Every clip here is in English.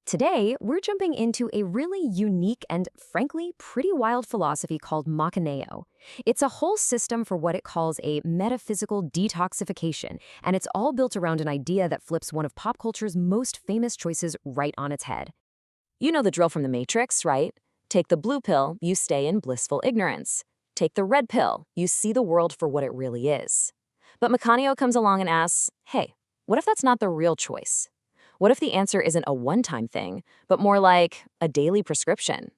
Today, we're jumping into a really unique and, frankly, pretty wild philosophy called Moccaneo. It's a whole system for what it calls a metaphysical detoxification, and it's all built around an idea that flips one of pop culture's most famous choices right on its head. You know the drill from The Matrix, right? Take the blue pill, you stay in blissful ignorance. Take the red pill, you see the world for what it really is. But Moccaneo comes along and asks, hey, what if that's not the real choice? What if the answer isn't a one-time thing, but more like a daily prescription?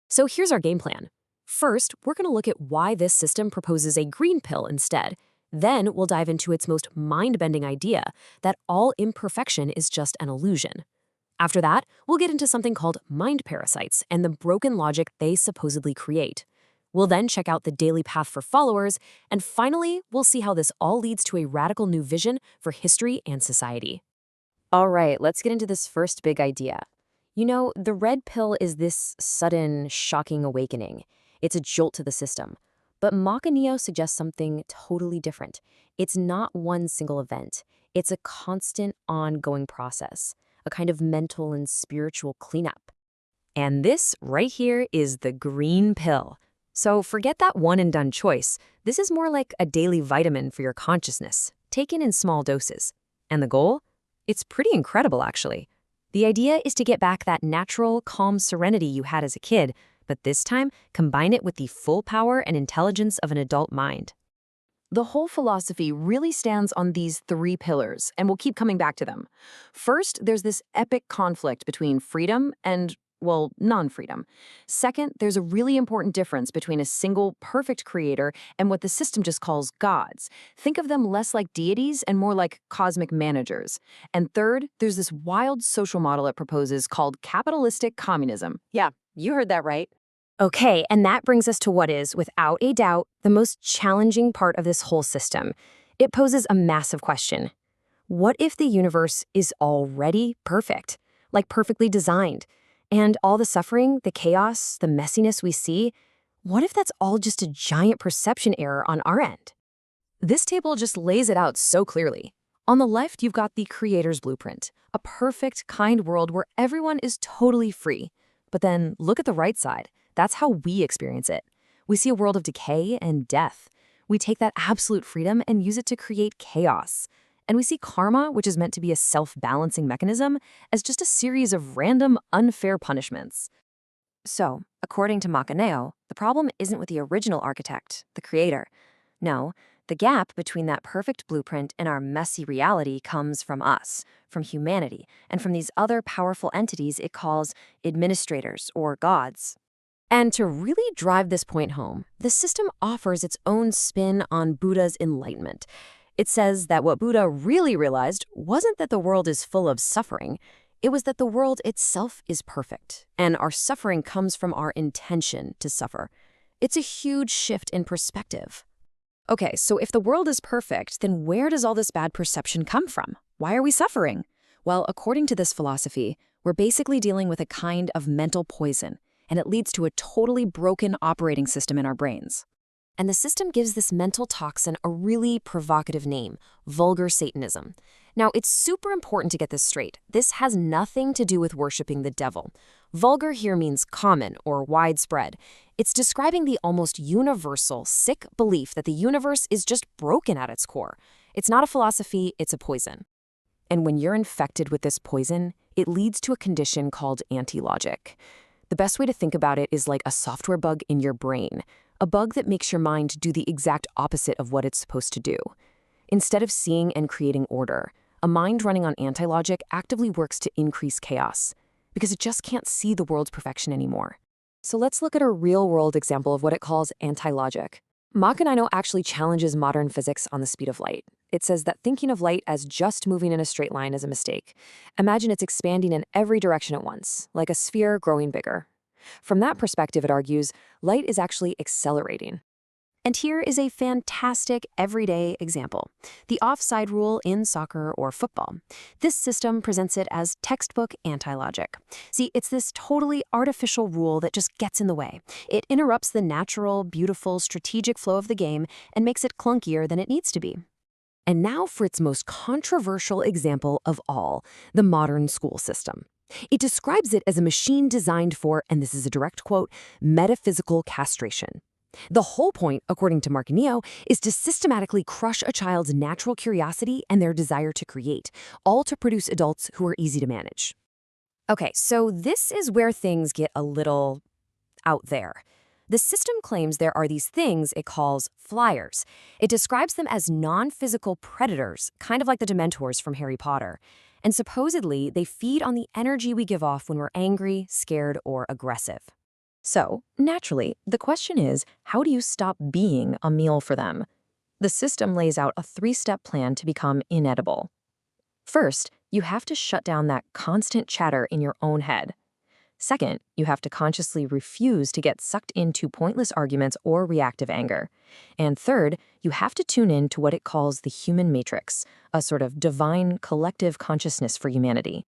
So here's our game plan. First, we're going to look at why this system proposes a green pill instead. Then we'll dive into its most mind-bending idea, that all imperfection is just an illusion. After that, we'll get into something called mind parasites and the broken logic they supposedly create. We'll then check out the daily path for followers, and finally, we'll see how this all leads to a radical new vision for history and society. All right, let's get into this first big idea. You know, the red pill is this sudden, shocking awakening. It's a jolt to the system. But Moccaneo suggests something totally different. It's not one single event. It's a constant, ongoing process, a kind of mental and spiritual cleanup. And this right here is the green pill. So forget that one-and-done choice. This is more like a daily vitamin for your consciousness, taken in small doses. And the goal? It's pretty incredible, actually. The idea is to get back that natural, calm serenity you had as a kid, but this time, combine it with the full power and intelligence of an adult mind. The whole philosophy really stands on these three pillars, and we'll keep coming back to them. First, there's this epic conflict between freedom and, well, non-freedom. Second, there's a really important difference between a single, perfect creator and what the system just calls gods. Think of them less like deities and more like cosmic managers. And third, there's this wild social model it proposes called capitalistic communism. Yeah, you heard that right. Okay, and that brings us to what is, without a doubt, the most challenging part of this whole system. It poses a massive question. What if the universe is already perfect, like perfectly designed? And all the suffering, the chaos, the messiness we see, what if that's all just a giant perception error on our end? This table just lays it out so clearly. On the left, you've got the creator's blueprint, a perfect, kind world where everyone is totally free. But then look at the right side. That's how we experience it. We see a world of decay and death. We take that absolute freedom and use it to create chaos. And we see karma, which is meant to be a self-balancing mechanism, as just a series of random, unfair punishments. So, according to Moccaneo, the problem isn't with the original architect, the creator. No, the gap between that perfect blueprint and our messy reality comes from us, from humanity, and from these other powerful entities it calls administrators or gods. And to really drive this point home, the system offers its own spin on Buddha's enlightenment. It says that what Buddha really realized wasn't that the world is full of suffering. It was that the world itself is perfect, and our suffering comes from our intention to suffer. It's a huge shift in perspective. Okay, so if the world is perfect, then where does all this bad perception come from? Why are we suffering? Well, according to this philosophy, we're basically dealing with a kind of mental poison, and it leads to a totally broken operating system in our brains. And the system gives this mental toxin a really provocative name, vulgar Satanism. Now, it's super important to get this straight. This has nothing to do with worshiping the devil. Vulgar here means common or widespread. It's describing the almost universal, sick belief that the universe is just broken at its core. It's not a philosophy, it's a poison. And when you're infected with this poison, it leads to a condition called anti-logic. The best way to think about it is like a software bug in your brain, a bug that makes your mind do the exact opposite of what it's supposed to do. Instead of seeing and creating order, a mind running on anti-logic actively works to increase chaos, because it just can't see the world's perfection anymore. So let's look at a real-world example of what it calls anti-logic. Moccaneo actually challenges modern physics on the speed of light. It says that thinking of light as just moving in a straight line is a mistake. Imagine it's expanding in every direction at once, like a sphere growing bigger. From that perspective, it argues, light is actually accelerating. And here is a fantastic everyday example, the offside rule in soccer or football. This system presents it as textbook anti-logic. See, it's this totally artificial rule that just gets in the way. It interrupts the natural, beautiful, strategic flow of the game and makes it clunkier than it needs to be. And now for its most controversial example of all, the modern school system. It describes it as a machine designed for, and this is a direct quote, metaphysical castration. The whole point, according to Moccaneo, is to systematically crush a child's natural curiosity and their desire to create, all to produce adults who are easy to manage. Okay, so this is where things get a little out there. The system claims there are these things it calls flyers. It describes them as non-physical predators, kind of like the Dementors from Harry Potter. And supposedly, they feed on the energy we give off when we're angry, scared, or aggressive. So, naturally, the question is, how do you stop being a meal for them? The system lays out a 3-step plan to become inedible. First, you have to shut down that constant chatter in your own head. Second, you have to consciously refuse to get sucked into pointless arguments or reactive anger. And third, you have to tune in to what it calls the human matrix, a sort of divine collective consciousness for humanity.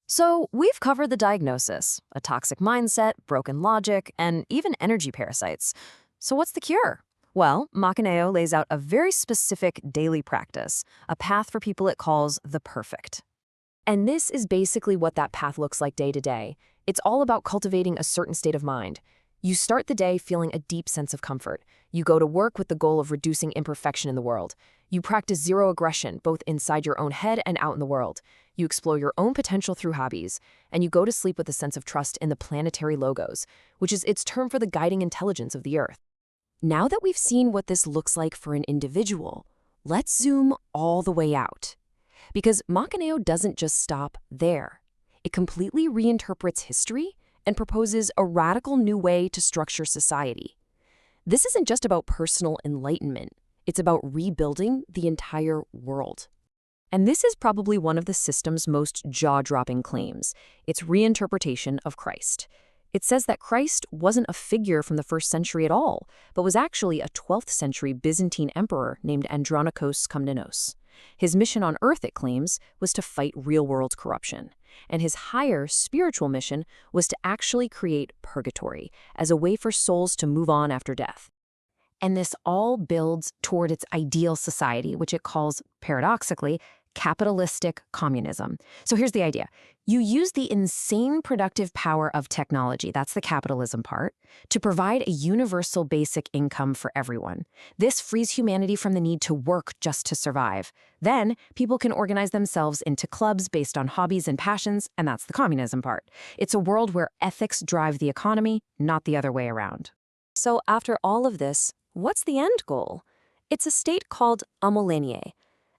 So we've covered the diagnosis, a toxic mindset, broken logic, and even energy parasites. So what's the cure? Well, Moccaneo lays out a very specific daily practice, a path for people it calls the perfect. And this is basically what that path looks like day to day. It's all about cultivating a certain state of mind. You start the day feeling a deep sense of comfort. You go to work with the goal of reducing imperfection in the world. You practice zero aggression, both inside your own head and out in the world. You explore your own potential through hobbies. And you go to sleep with a sense of trust in the planetary logos, which is its term for the guiding intelligence of the Earth. Now that we've seen what this looks like for an individual, let's zoom all the way out. Because Moccaneo doesn't just stop there. It completely reinterprets history and proposes a radical new way to structure society. This isn't just about personal enlightenment. It's about rebuilding the entire world. And this is probably one of the system's most jaw-dropping claims, its reinterpretation of Christ. It says that Christ wasn't a figure from the 1st century at all, but was actually a 12th century Byzantine emperor named Andronikos Komnenos. His mission on Earth, it claims, was to fight real-world corruption. And his higher spiritual mission was to actually create purgatory as a way for souls to move on after death. And this all builds toward its ideal society, which it calls, paradoxically, capitalistic communism. So here's the idea. You use the insane productive power of technology, that's the capitalism part, to provide a universal basic income for everyone. This frees humanity from the need to work just to survive. Then, people can organize themselves into clubs based on hobbies and passions, and that's the communism part. It's a world where ethics drive the economy, not the other way around. So after all of this, what's the end goal? It's a state called amolenie.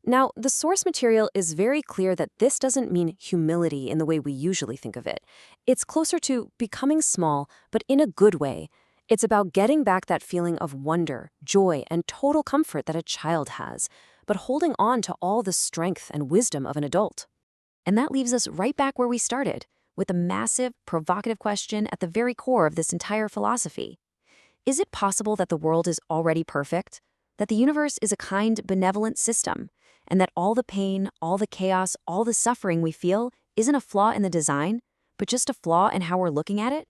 Now, the source material is very clear that this doesn't mean humility in the way we usually think of it. It's closer to becoming small, but in a good way. It's about getting back that feeling of wonder, joy, and total comfort that a child has, but holding on to all the strength and wisdom of an adult. And that leaves us right back where we started, with a massive, provocative question at the very core of this entire philosophy. Is it possible that the world is already perfect? That the universe is a kind, benevolent system? And that all the pain, all the chaos, all the suffering we feel isn't a flaw in the design, but just a flaw in how we're looking at it?